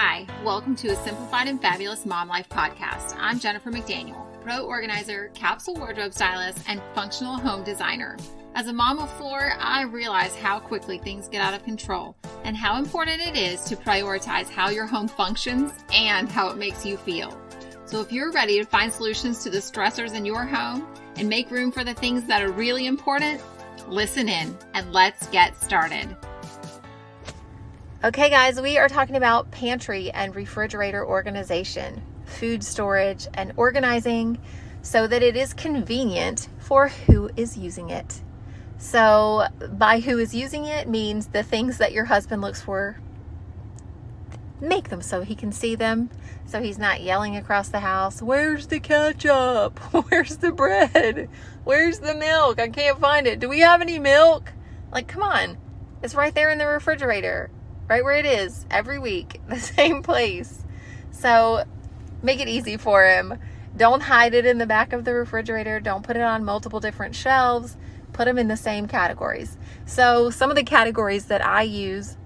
Hi, welcome to a Simplified and Fabulous Mom Life podcast. I'm Jennifer McDaniel, pro organizer, capsule wardrobe stylist, and functional home designer. As a mom of four, I realize how quickly things get out of control and how important it is to prioritize how your home functions and how it makes you feel. So if you're ready to find solutions to the stressors in your home and make room for the things that are really important, listen in and let's get started. Okay guys, we are talking about pantry and refrigerator organization, food storage and organizing so that it is convenient for who is using it. So by who is using it means the things that your husband looks for, make them so he can see them, so he's not yelling across the house, "Where's the ketchup? Where's the bread? Where's the milk? I can't find it. Do we have any milk?" Like, come on. It's right there in the refrigerator. Right where it is every week, the same place. So make it easy for him. Don't hide it in the back of the refrigerator. Don't put it on multiple different shelves. Put them in the same categories. So some of the categories that I use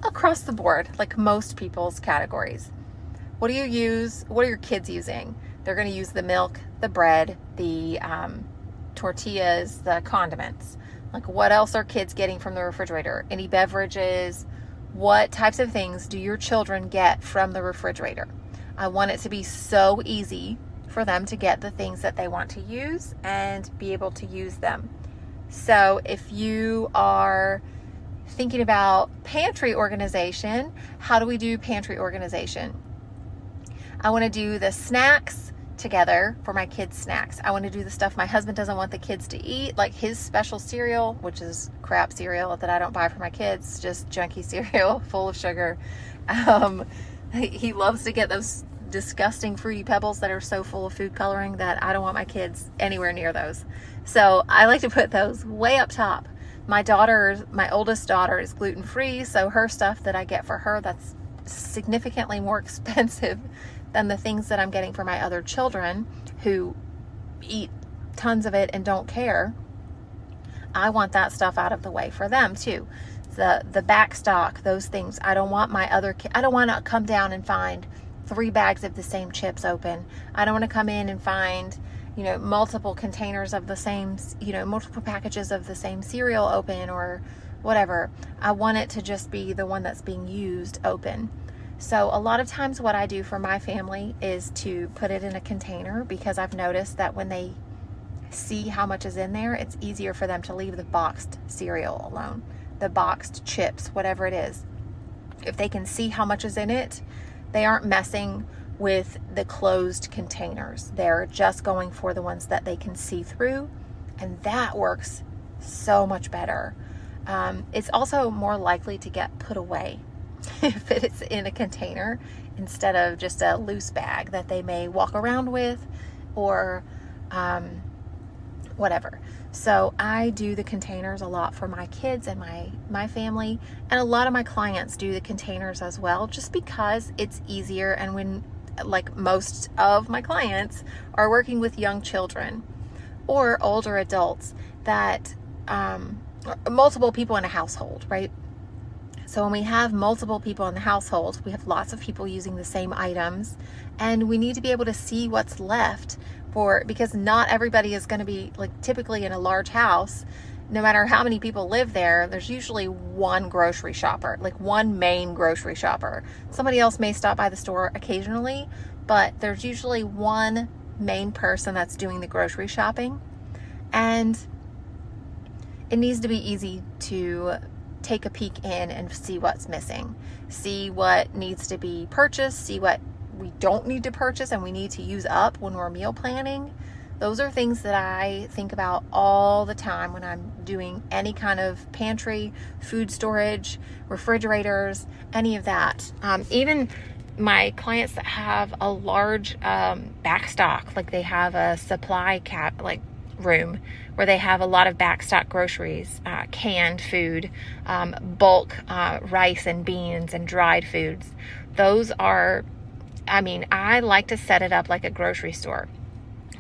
across the board, like most people's categories. What do you use? What are your kids using? They're going to use the milk, the bread, the tortillas, the condiments. Like, what else are kids getting from the refrigerator? Any beverages? What types of things do your children get from the refrigerator? I want it to be so easy for them to get the things that they want to use and be able to use them. So if you are thinking about pantry organization, how do we do pantry organization? I want to do the snacks together for my kids' snacks. I want to do the stuff my husband doesn't want the kids to eat, like his special cereal, which is crap cereal that I don't buy for my kids, just junky cereal full of sugar. He loves to get those disgusting Fruity Pebbles that are so full of food coloring that I don't want my kids anywhere near those. So I like to put those way up top. My oldest daughter is gluten-free, so her stuff that I get for her, that's significantly more expensive than the things that I'm getting for my other children who eat tons of it and don't care. I want that stuff out of the way for them too. The back stock, those things. I don't want I don't want to come down and find 3 bags of the same chips open. I don't want to come in and find, multiple containers of the same, multiple packages of the same cereal open or whatever. I want it to just be the one that's being used open. So a lot of times what I do for my family is to put it in a container, because I've noticed that when they see how much is in there, it's easier for them to leave the boxed cereal alone, the boxed chips, whatever it is. If they can see how much is in it, they aren't messing with the closed containers. They're just going for the ones that they can see through, and that works so much better. It's also more likely to get put away if it's in a container instead of just a loose bag that they may walk around with or whatever. So I do the containers a lot for my kids and my family, and a lot of my clients do the containers as well, just because it's easier. And when, like, most of my clients are working with young children or older adults that multiple people in a household, right? So when we have multiple people in the household, we have lots of people using the same items, and we need to be able to see what's left because not everybody is going to be, like, typically in a large house, no matter how many people live there, there's usually one grocery shopper, like one main grocery shopper. Somebody else may stop by the store occasionally, but there's usually one main person that's doing the grocery shopping, and it needs to be easy to take a peek in and see what's missing, see what needs to be purchased, see what we don't need to purchase and we need to use up when we're meal planning. Those are things that I think about all the time when I'm doing any kind of pantry, food storage, refrigerators, any of that. Even my clients that have a large backstock, like they have a supply room where they have a lot of backstock groceries, canned food, bulk rice and beans and dried foods. Those are, I like to set it up like a grocery store.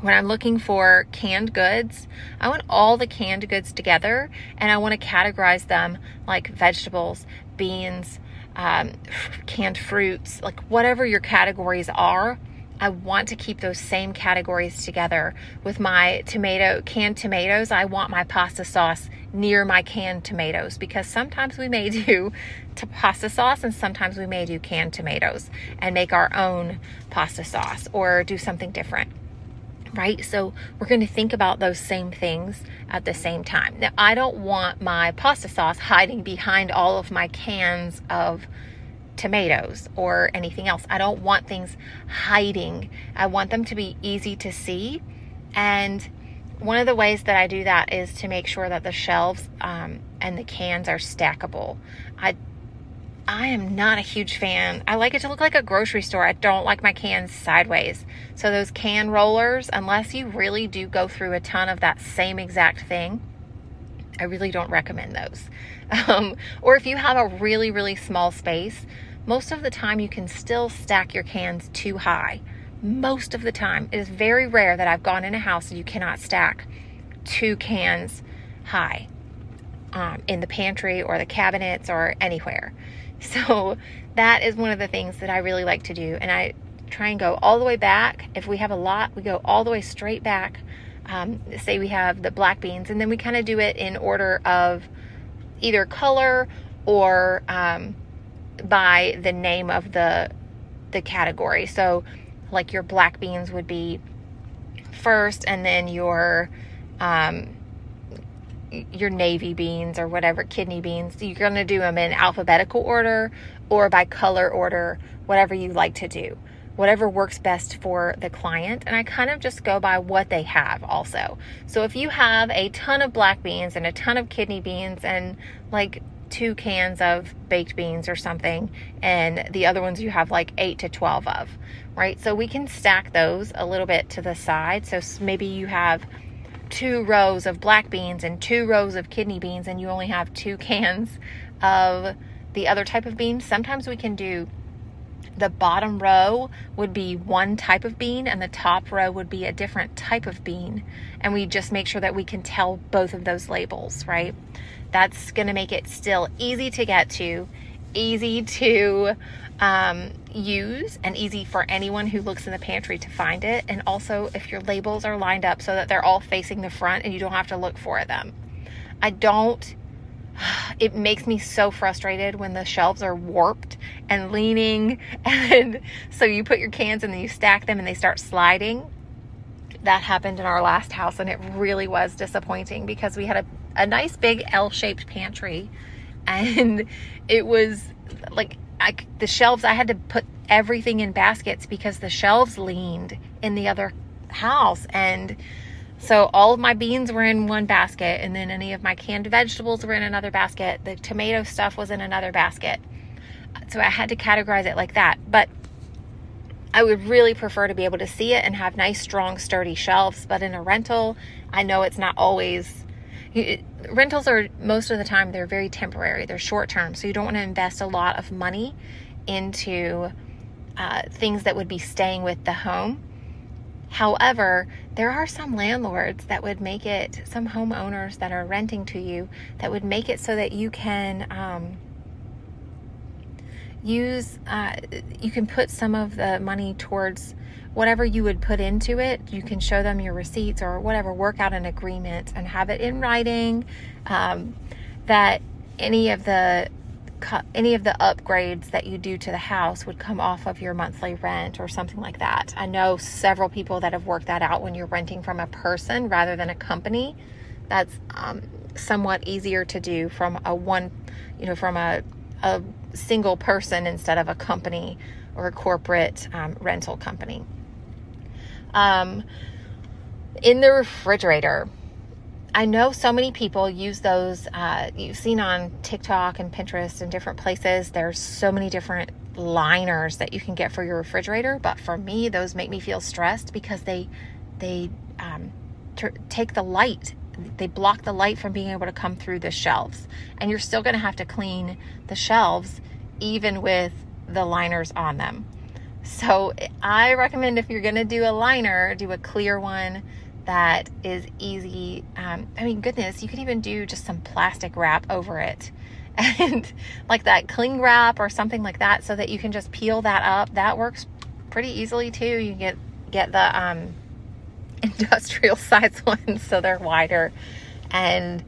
When I'm looking for canned goods, I want all the canned goods together, and I want to categorize them like vegetables, beans, canned fruits, like whatever your categories are. I want to keep those same categories together. With my canned tomatoes, I want my pasta sauce near my canned tomatoes, because sometimes we may do pasta sauce and sometimes we may do canned tomatoes and make our own pasta sauce or do something different, right? So we're going to think about those same things at the same time. Now, I don't want my pasta sauce hiding behind all of my cans of tomatoes or anything else. I don't want things hiding. I want them to be easy to see. And one of the ways that I do that is to make sure that the shelves and the cans are stackable. I am not a huge fan. I like it to look like a grocery store. I don't like my cans sideways. So those can rollers, unless you really do go through a ton of that same exact thing, I really don't recommend those. Or if you have a really, really small space, most of the time you can still stack your cans too high. Most of the time. It is very rare that I've gone in a house and you cannot stack 2 cans high in the pantry or the cabinets or anywhere. So that is one of the things that I really like to do. And I try and go all the way back. If we have a lot, we go all the way straight back. Say we have the black beans, and then we kind of do it in order of either color or by the name of the category. So like your black beans would be first, and then your navy beans or whatever, kidney beans, you're going to do them in alphabetical order or by color order, whatever you like to do, whatever works best for the client. And I kind of just go by what they have also. So if you have a ton of black beans and a ton of kidney beans and like 2 cans of baked beans or something, and the other ones you have like 8 to 12 of, right? So we can stack those a little bit to the side. So maybe you have 2 rows of black beans and 2 rows of kidney beans, and you only have 2 cans of the other type of bean. Sometimes we can do the bottom row would be one type of bean and the top row would be a different type of bean. And we just make sure that we can tell both of those labels, right? That's going to make it still easy to get to, easy to use, and easy for anyone who looks in the pantry to find it. And also if your labels are lined up so that they're all facing the front and you don't have to look for them. It makes me so frustrated when the shelves are warped and leaning, and so you put your cans and then you stack them and they start sliding. That happened in our last house, and it really was disappointing because we had a nice big L-shaped pantry, and it was like the shelves, I had to put everything in baskets because the shelves leaned in the other house. And so all of my beans were in one basket, and then any of my canned vegetables were in another basket. The tomato stuff was in another basket. So I had to categorize it like that. But I would really prefer to be able to see it and have nice, strong, sturdy shelves. But in a rental, I know it's not always. Rentals are, most of the time, they're very temporary. They're short term. So you don't want to invest a lot of money into things that would be staying with the home. However, there are some landlords that would make it, some homeowners that are renting to you, that would make it so that you can you can put some of the money towards whatever you would put into it. You can show them your receipts or whatever, work out an agreement and have it in writing that any of the upgrades that you do to the house would come off of your monthly rent or something like that. I know several people that have worked that out when you're renting from a person rather than a company. That's somewhat easier to do from a single person instead of a company or a corporate rental company. In the refrigerator, I know so many people use those, you've seen on TikTok and Pinterest and different places, there's so many different liners that you can get for your refrigerator. But for me, those make me feel stressed because they take the light. They block the light from being able to come through the shelves. And you're still going to have to clean the shelves even with the liners on them. So I recommend, if you're going to do a liner, do a clear one that is easy. Goodness, you could even do just some plastic wrap over it and like that cling wrap or something like that, so that you can just peel that up. That works pretty easily too. You get the industrial size ones, so they're wider, and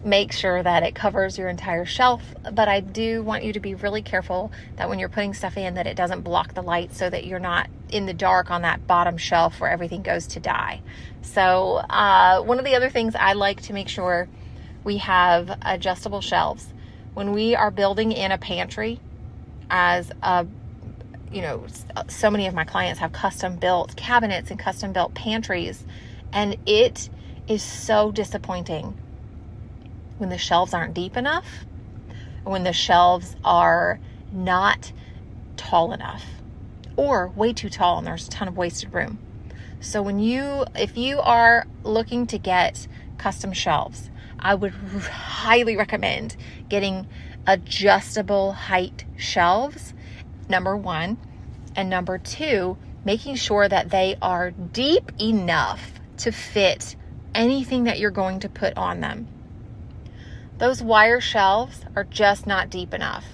make sure that it covers your entire shelf. But I do want you to be really careful that when you're putting stuff in, that it doesn't block the light, so that you're not in the dark on that bottom shelf where everything goes to die. So one of the other things I like to make sure we have adjustable shelves. When we are building in a pantry, as a, so many of my clients have custom built cabinets and custom built pantries, and it is so disappointing when the shelves aren't deep enough, when the shelves are not tall enough, or way too tall and there's a ton of wasted room. So if you are looking to get custom shelves, I would highly recommend getting adjustable height shelves, number one. And number two, making sure that they are deep enough to fit anything that you're going to put on them. Those wire shelves are just not deep enough.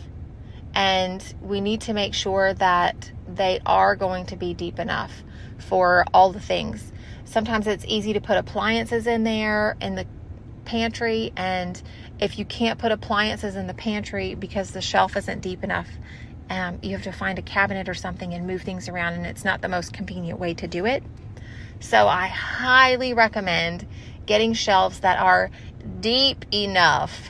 And we need to make sure that they are going to be deep enough for all the things. Sometimes it's easy to put appliances in there in the pantry, and if you can't put appliances in the pantry because the shelf isn't deep enough, you have to find a cabinet or something and move things around, and it's not the most convenient way to do it. So I highly recommend getting shelves that are deep enough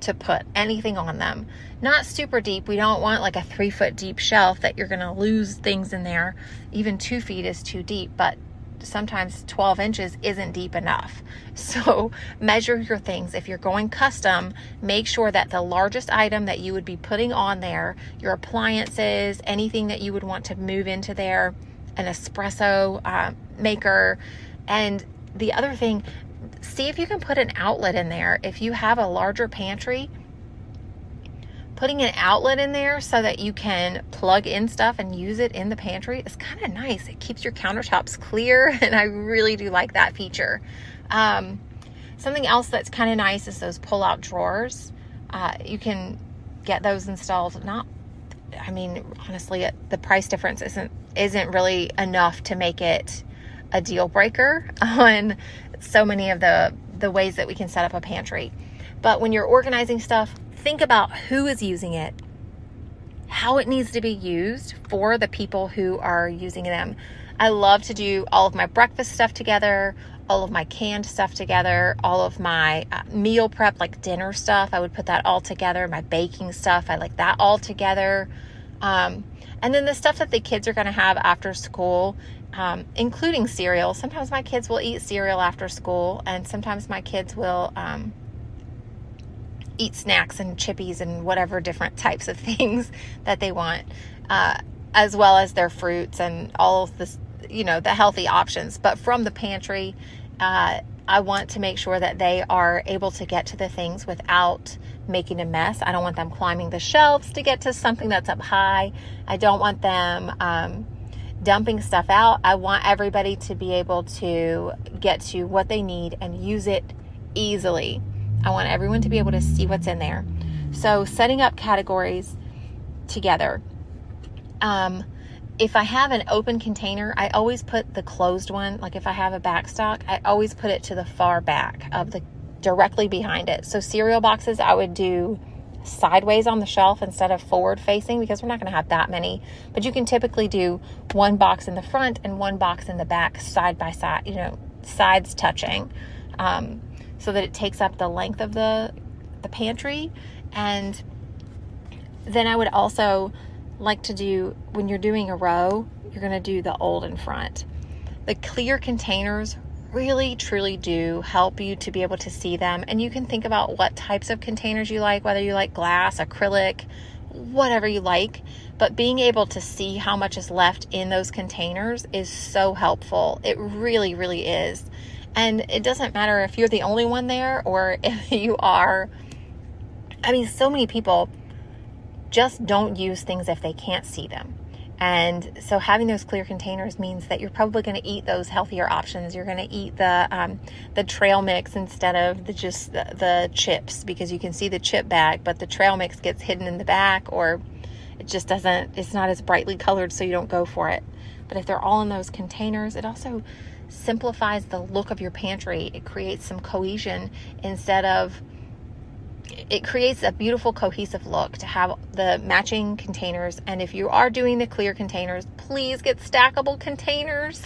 to put anything on them. Not super deep. We don't want like a 3-foot deep shelf that you're going to lose things in there. Even 2 feet is too deep, but sometimes 12 inches isn't deep enough. So measure your things. If you're going custom, make sure that the largest item that you would be putting on there, your appliances, anything that you would want to move into there, an espresso maker. And the other thing, see if you can put an outlet in there. If you have a larger pantry, putting an outlet in there so that you can plug in stuff and use it in the pantry is kind of nice. It keeps your countertops clear, and I really do like that feature. Something else that's kind of nice is those pull-out drawers. You can get those installed. Honestly, the price difference isn't really enough to make it a deal breaker on so many of the ways that we can set up a pantry. But when you're organizing stuff, think about who is using it, how it needs to be used for the people who are using them. I love to do all of my breakfast stuff together, all of my canned stuff together, all of my meal prep, like dinner stuff. I would put that all together. My baking stuff, I like that all together. And then the stuff that the kids are going to have after school, including cereal. Sometimes my kids will eat cereal after school, and sometimes my kids will eat snacks and chippies and whatever different types of things that they want, as well as their fruits and all of this, the healthy options. But from the pantry, I want to make sure that they are able to get to the things without making a mess. I don't want them climbing the shelves to get to something that's up high. I don't want them dumping stuff out. I want everybody to be able to get to what they need and use it easily. I want everyone to be able to see what's in there. So setting up categories together. If I have an open container, I always put the closed one. Like if I have a back stock, I always put it to the far back of directly behind it. So cereal boxes, I would do sideways on the shelf instead of forward facing, because we're not going to have that many. But you can typically do one box in the front and one box in the back, side by side, sides touching. So that it takes up the length of the pantry. And then I would also like to do, when you're doing a row, you're going to do the old in front. The clear containers really truly do help you to be able to see them, and you can think about what types of containers you like, whether you like glass, acrylic, whatever you like. But being able to see how much is left in those containers is so helpful. It really, really is. And it doesn't matter if you're the only one there or if you are. So many people just don't use things if they can't see them. And so having those clear containers means that you're probably going to eat those healthier options. You're going to eat the trail mix instead of the chips, because you can see the chip bag, but the trail mix gets hidden in the back, or it just doesn't, it's not as brightly colored, so you don't go for it. But if they're all in those containers, it also simplifies the look of your pantry. It creates some cohesion it creates a beautiful cohesive look to have the matching containers. And if you are doing the clear containers, please get stackable containers.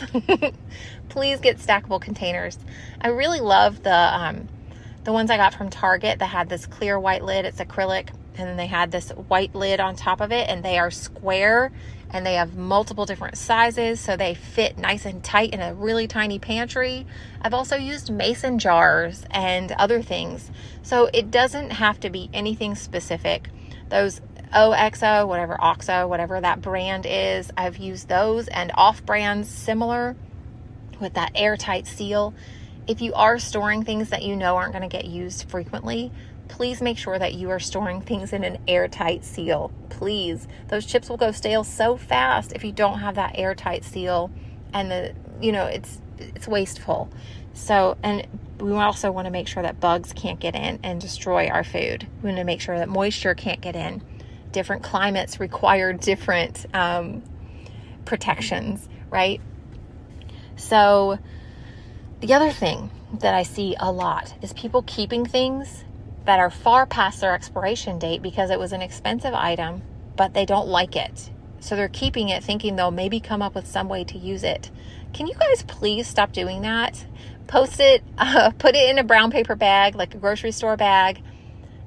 Please get stackable containers. I really love the ones I got from Target that had this clear white lid. It's acrylic, and then they had this white lid on top of it, and they are square, and they have multiple different sizes, so they fit nice and tight in a really tiny pantry. I've also used mason jars and other things, so it doesn't have to be anything specific. Those OXO, whatever that brand is, I've used those, and off-brands similar with that airtight seal. If you are storing things that you know aren't going to get used frequently, please make sure that you are storing things in an airtight seal. Please. Those chips will go stale so fast if you don't have that airtight seal, and it's wasteful. So, and we also want to make sure that bugs can't get in and destroy our food. We want to make sure that moisture can't get in. Different climates require different protections, right? So the other thing that I see a lot is people keeping things that are far past their expiration date because it was an expensive item, but they don't like it. So they're keeping it thinking they'll maybe come up with some way to use it. Can you guys please stop doing that? Post it, put it in a brown paper bag, like a grocery store bag,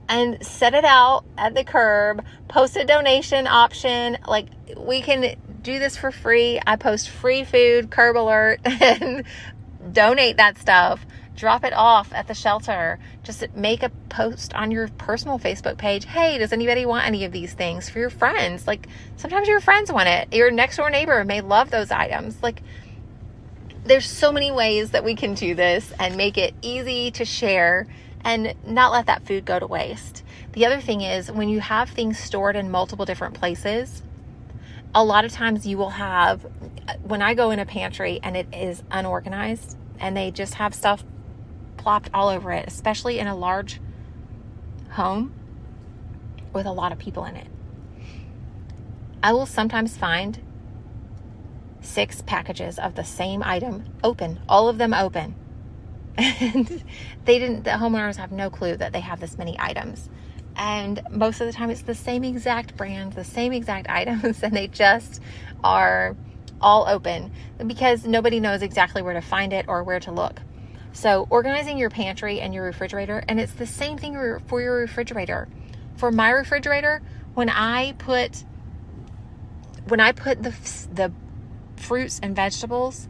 and set it out at the curb. Post a donation option. Like, we can do this for free. I post free food, curb alert, and donate that stuff. Drop it off at the shelter. Just make a post on your personal Facebook page. Hey, does anybody want any of these things for your friends? Like, sometimes your friends want it. Your next door neighbor may love those items. Like, there's so many ways that we can do this and make it easy to share and not let that food go to waste. The other thing is, when you have things stored in multiple different places, a lot of times you will have, when I go in a pantry and it is unorganized and they just have stuff plopped all over it, especially in a large home with a lot of people in it, I will sometimes find 6 packages of the same item open, all of them open. And the homeowners have no clue that they have this many items. And most of the time it's the same exact brand, the same exact items, and they just are all open because nobody knows exactly where to find it or where to look. So organizing your pantry and your refrigerator, and it's the same thing for your refrigerator. For my refrigerator, when I put the fruits and vegetables,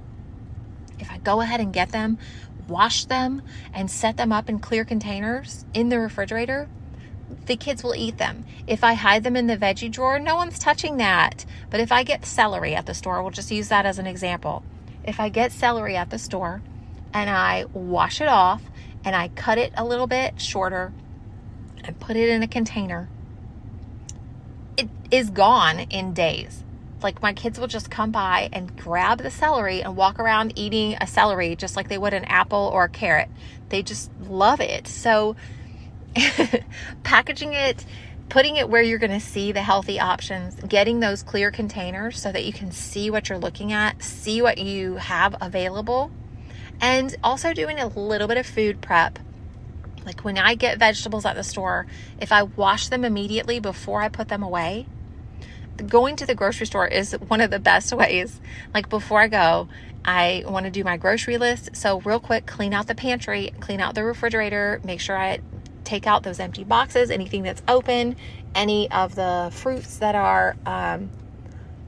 if I go ahead and get them, wash them, and set them up in clear containers in the refrigerator, the kids will eat them. If I hide them in the veggie drawer, no one's touching that. But if I get celery at the store, we'll just use that as an example. If I get celery at the store and I wash it off and I cut it a little bit shorter and put it in a container, it is gone in days. Like, my kids will just come by and grab the celery and walk around eating a celery just like they would an apple or a carrot. They just love it. So packaging it, putting it where you're going to see the healthy options, getting those clear containers so that you can see what you're looking at, see what you have available, and also doing a little bit of food prep. Like, when I get vegetables at the store, if I wash them immediately before I put them away, going to the grocery store is one of the best ways. Like, before I go, I want to do my grocery list. So real quick, clean out the pantry, clean out the refrigerator, make sure I take out those empty boxes, anything that's open, any of the fruits that are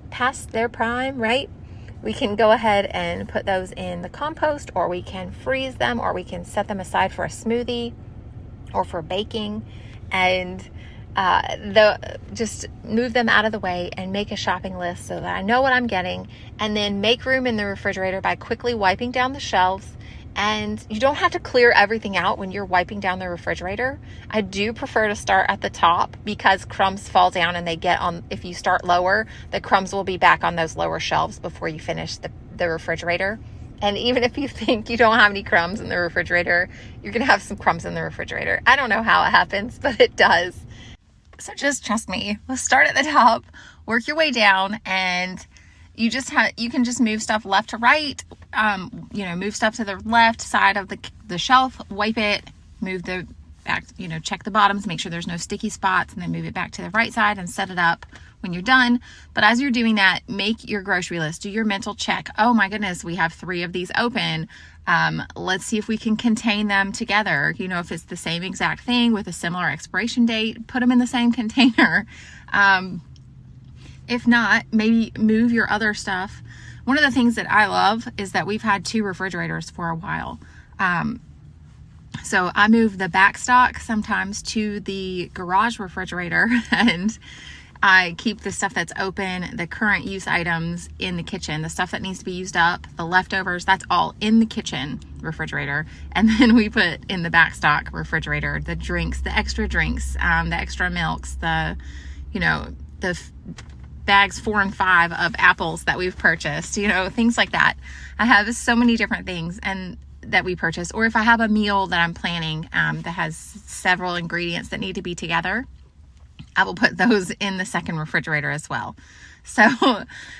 past their prime, right? We can go ahead and put those in the compost, or we can freeze them, or we can set them aside for a smoothie or for baking, and just move them out of the way and make a shopping list so that I know what I'm getting, and then make room in the refrigerator by quickly wiping down the shelves And you don't have to clear everything out when you're wiping down the refrigerator. I do prefer to start at the top because crumbs fall down and they get on. If you start lower, the crumbs will be back on those lower shelves before you finish the refrigerator. And even if you think you don't have any crumbs in the refrigerator, you're going to have some crumbs in the refrigerator. I don't know how it happens, but it does. So just trust me. Let's start at the top, work your way down, and you can just move stuff left to right, move stuff to the left side of the shelf, wipe it, move the back, check the bottoms, make sure there's no sticky spots, and then move it back to the right side and set it up when you're done. But as you're doing that, make your grocery list, do your mental check. Oh my goodness, we have 3 of these open. Let's see if we can contain them together. If it's the same exact thing with a similar expiration date, put them in the same container. If not, maybe move your other stuff. One of the things that I love is that we've had 2 refrigerators for a while. So I move the back stock sometimes to the garage refrigerator, and I keep the stuff that's open, the current use items in the kitchen, the stuff that needs to be used up, the leftovers, that's all in the kitchen refrigerator. And then we put in the back stock refrigerator, the drinks, the extra milks, the bags 4 and 5 of apples that we've purchased, things like that. I have so many different things and that we purchase. Or if I have a meal that I'm planning that has several ingredients that need to be together, I will put those in the second refrigerator as well. So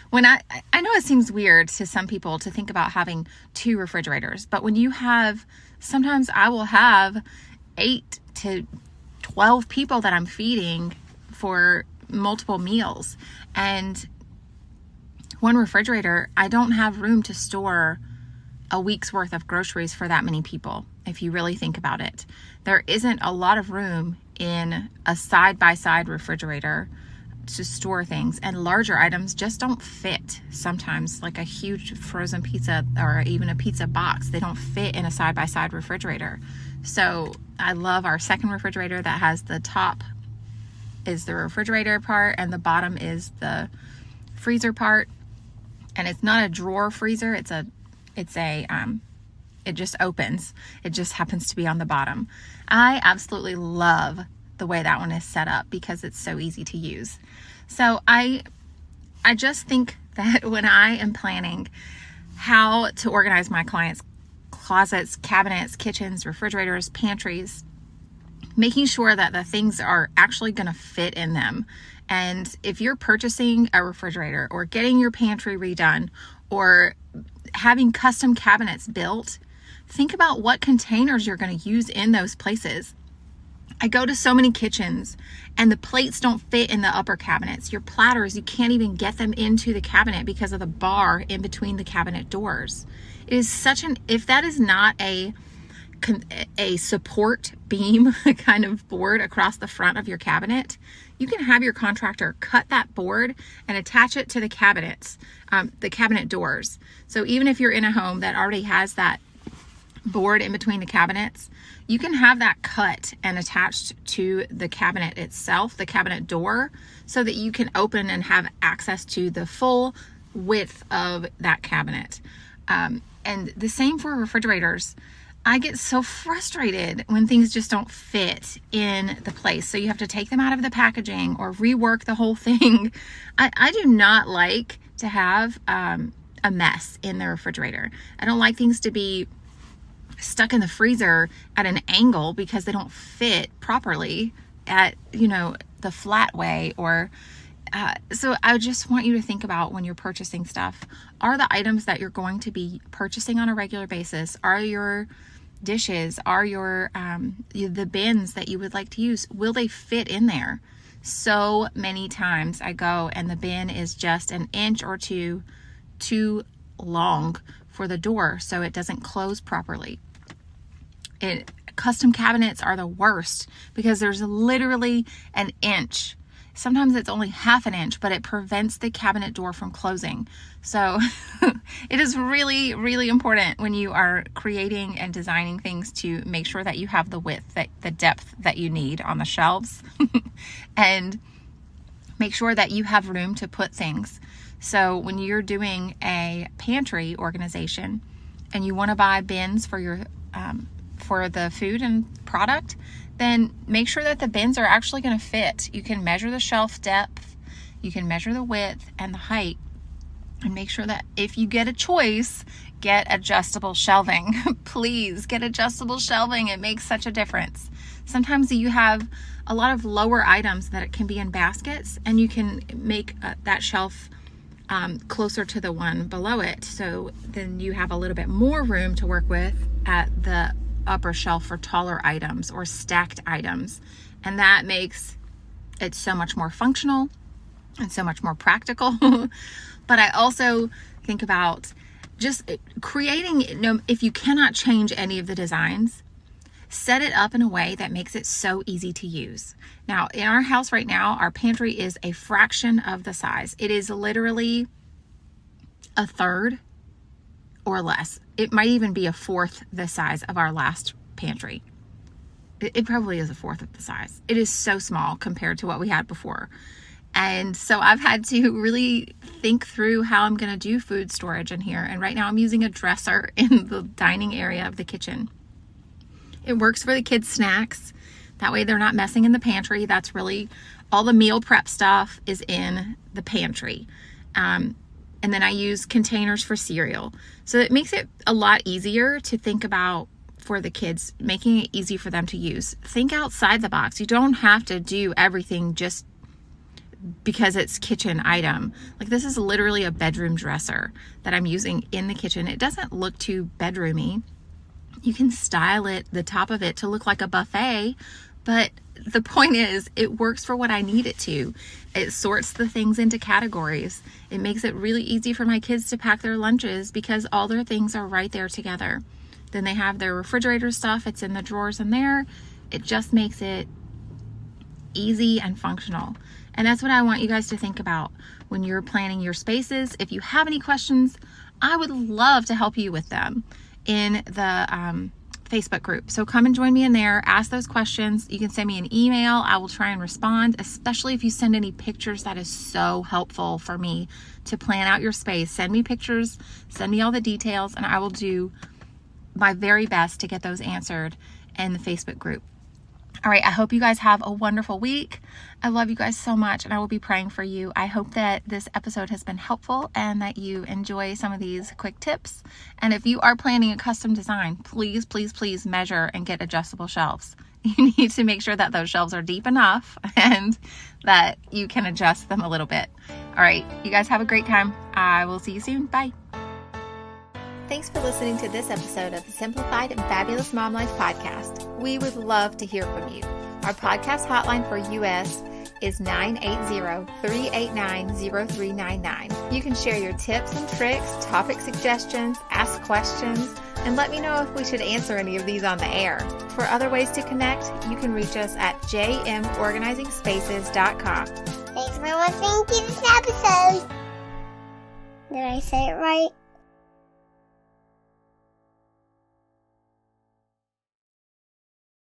when I know it seems weird to some people to think about having 2 refrigerators, but when you have, sometimes I will have 8 to 12 people that I'm feeding for multiple meals, and one refrigerator, I don't have room to store a week's worth of groceries for that many people. If you really think about it, there isn't a lot of room in a side-by-side refrigerator to store things, and larger items just don't fit. Sometimes, like a huge frozen pizza or even a pizza box, they don't fit in a side-by-side refrigerator. So I love our second refrigerator that has the top is the refrigerator part and the bottom is the freezer part. And it's not a drawer freezer, it just opens. It just happens to be on the bottom. I absolutely love the way that one is set up because it's so easy to use. So I just think that when I am planning how to organize my clients' closets, cabinets, kitchens, refrigerators, pantries, making sure that the things are actually going to fit in them. And if you're purchasing a refrigerator or getting your pantry redone or having custom cabinets built, think about what containers you're going to use in those places. I go to so many kitchens and the plates don't fit in the upper cabinets. Your platters, you can't even get them into the cabinet because of the bar in between the cabinet doors. It is if that is not a support beam kind of board across the front of your cabinet, you can have your contractor cut that board and attach it to the cabinets, the cabinet doors. So even if you're in a home that already has that board in between the cabinets, you can have that cut and attached to the cabinet itself, the cabinet door, so that you can open and have access to the full width of that cabinet. And the same for refrigerators. I get so frustrated when things just don't fit in the place. So you have to take them out of the packaging or rework the whole thing. I do not like to have a mess in the refrigerator. I don't like things to be stuck in the freezer at an angle because they don't fit properly at, the flat way or so I just want you to think about when you're purchasing stuff, are the items that you're going to be purchasing on a regular basis, are your dishes, are your the bins that you would like to use, will they fit in there? So many times I go and the bin is just an inch or two too long for the door, so it doesn't close properly. Custom cabinets are the worst because there's literally an inch. Sometimes it's only half an inch, but it prevents the cabinet door from closing. So it is really, really important when you are creating and designing things to make sure that you have the width, the depth that you need on the shelves and make sure that you have room to put things. So when you're doing a pantry organization and you want to buy bins for your for the food and product, then make sure that the bins are actually going to fit. You can measure the shelf depth, you can measure the width and the height, and make sure that if you get a choice, get adjustable shelving. Please get adjustable shelving. It makes such a difference. Sometimes you have a lot of lower items that it can be in baskets, and you can make that shelf closer to the one below it. So then you have a little bit more room to work with at the upper shelf for taller items or stacked items. And that makes it so much more functional and so much more practical. But I also think about just creating, if you cannot change any of the designs, set it up in a way that makes it so easy to use. Now, in our house right now, our pantry is a fraction of the size. It is literally a third or less. It might even be a fourth the size of our last pantry. It probably is a fourth of the size. It is so small compared to what we had before. And so I've had to really think through how I'm going to do food storage in here. And right now I'm using a dresser in the dining area of the kitchen. It works for the kids' snacks. That way they're not messing in the pantry. That's really all the meal prep stuff is in the pantry. And then I use containers for cereal. So it makes it a lot easier to think about for the kids, making it easy for them to use. Think outside the box. You don't have to do everything just because it's kitchen item. Like, this is literally a bedroom dresser that I'm using in the kitchen. It doesn't look too bedroomy. You can style it, the top of it, to look like a buffet, but the point is it works for what I need it to. It sorts the things into categories. It makes it really easy for my kids to pack their lunches because all their things are right there together. Then they have their refrigerator stuff. It's in the drawers in there. It just makes it easy and functional. And that's what I want you guys to think about when you're planning your spaces. If you have any questions, I would love to help you with them in the Facebook group. So come and join me in there. Ask those questions. You can send me an email. I will try and respond, especially if you send any pictures. That is so helpful for me to plan out your space. Send me pictures, send me all the details, and I will do my very best to get those answered in the Facebook group. All right, I hope you guys have a wonderful week. I love you guys so much, and I will be praying for you. I hope that this episode has been helpful and that you enjoy some of these quick tips. And if you are planning a custom design, please, please, please measure and get adjustable shelves. You need to make sure that those shelves are deep enough and that you can adjust them a little bit. All right, you guys have a great time. I will see you soon. Bye. Thanks for listening to this episode of the Simplified and Fabulous Mom Life podcast. We would love to hear from you. Our podcast hotline for US is 980-389-0399. You can share your tips and tricks, topic suggestions, ask questions, and let me know if we should answer any of these on the air. For other ways to connect, you can reach us at jmorganizingspaces.com. Thanks for listening to this episode. Did I say it right?